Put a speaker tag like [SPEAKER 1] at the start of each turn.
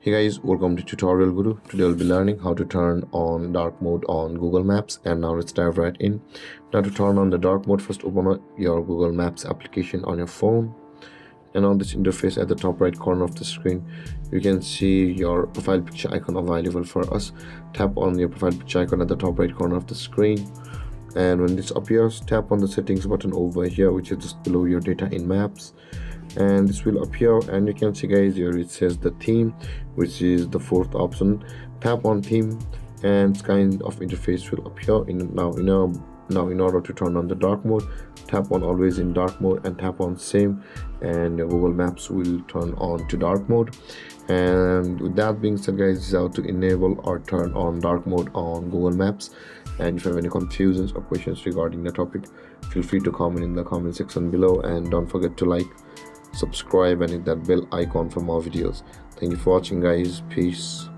[SPEAKER 1] Hey guys, welcome to Tutorial Guru. Today we'll be learning how to turn on dark mode on Google Maps, and now let's dive right in. Now to turn on the dark mode, first open up your Google Maps application on your phone, and on this interface at the top right corner of the screen you can see your profile picture icon available for us. Tap on your profile picture icon at the top right corner of the screen, and when this appears, tap on the settings button over here, which is just below your data in maps, and this will appear. And you can see guys, here it says the theme, which is the fourth option. Tap on theme and this kind of interface will appear. Now in order to turn on the dark mode, tap on always in dark mode and tap on same, and Google Maps will turn on to dark mode. And with that being said guys, this is how to enable or turn on dark mode on Google Maps. And if you have any confusions or questions regarding the topic, feel free to comment in the comment section below, and don't forget to like, subscribe and hit that bell icon for more videos. Thank you for watching guys. Peace.